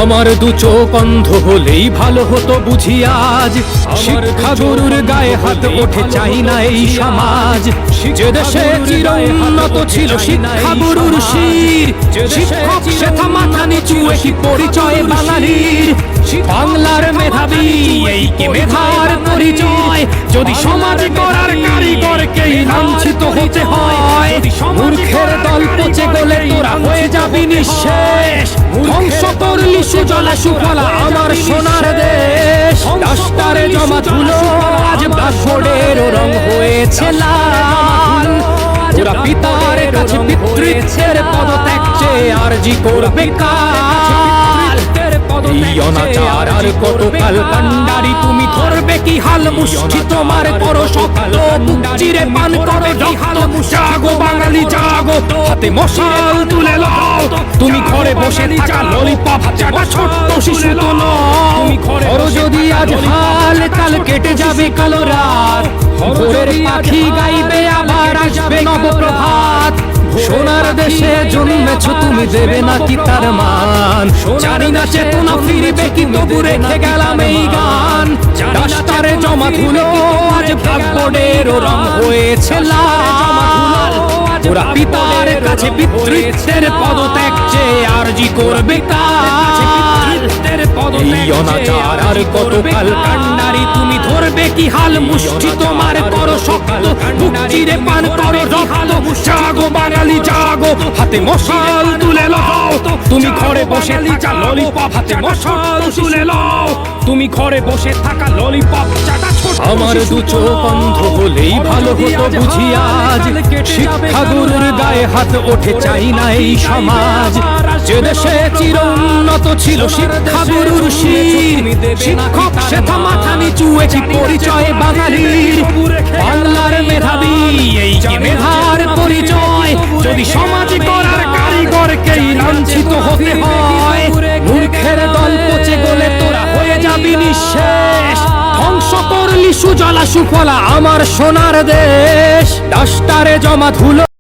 আমার দু চোখ অন্ধ হলেই ভালো হতো বুঝি আজ শিক্ষা গুরুর গায়ে হাত ওঠে চাই না এই সমাজ যে দেশে চিরোন্নত ছিল শিক্ষা গুরুর শির শিক্ষক সেথা মাথা নিচু একই পরিচয় বাঙালির বাংলার মেধাবী এই কি মেধার পরিচয় যদি সমাজ গড়ার কারিগরকেই লাঞ্ছিত হতে হয় মূর্খের দল পচে গেলে তোরা হয়ে যাবি নিঃশেষ ধ্বংস করলি সুজলা সুফলা আমার সোনার দেশ ডাস্টারে জমা ধুলো আজ ব্ল্যাকবোর্ডের রং হয়েছে লাল ওরা পিতার কাছে পিতৃত্বের পদত্যাগ চেয়ে আরজি করবে কাল এই অনাচার আর কতকাল কান্ডারি তুমি ধরবে কি হাল মুষ্টি তোমার করো শক্ত বুক চিরে পান করো রক্ত জাগো বাঙালি জাগো হাতে মশাল তুলে লাও তুমি ঘরে বসে থাকা ললিপপ চাটা ছোট্ট শিশু তো নও তুমি ঘরে যদি আজ হাল কাল কেটে যাবে কালো রাত ভোরের পাখি গাইবে আবার আসবে নবপ্রভাত সোনার দেশে জন্মেছ তুমি দেবে নাকি তার মান জানি না চেতনা ফিরবে কি তবু রেখে গেলাম এই গান ডাস্টারে জমা ধুলো আজ ব্ল্যাকবোর্ডের রং হয়েছে লাল ওরা পিতার কাছে পিতৃত্বের পদত্যাগ চেয়ে আরজি করবে কাল এই অনাচার আর কতকাল কান্ডারি তুমি ধরবে কি হাল মুষ্টি তোমার করো শক্ত বুক চিরে পান করো রক্ত জাগো বাঙালি জাগো হাতে মশাল তুলে লাও তুমি ঘরে বসে থাকা ললিপপ হাতে মশাল তুলে লাও তুমি ঘরে বসে থাকা ললিপপ চাটা ছোট আমার দু চোখ অন্ধ হলেই ভালো হতো বুঝি আজ শিক্ষা গুরুর গায়ে হাত ওঠে চাই না এই সমাজ যে দেশে চিরোন্নত ছিল শিক্ষা গুরুর শির শিক্ষক সেথা মাথা নিচু একই পরিচয় বাঙালির বাংলার মেধাবী এই কি মেধার পরিচয় যদি সমাজ গড়ার কারিগরকেই লাঞ্ছিত হতে হয় মূর্খের দল পচে গেলে তোরা হয়ে যাবি নিঃশেষ ধ্বংস করলি সুজলা সুফলা আমার সোনার দেশ ডাস্টারে জমা ধুলো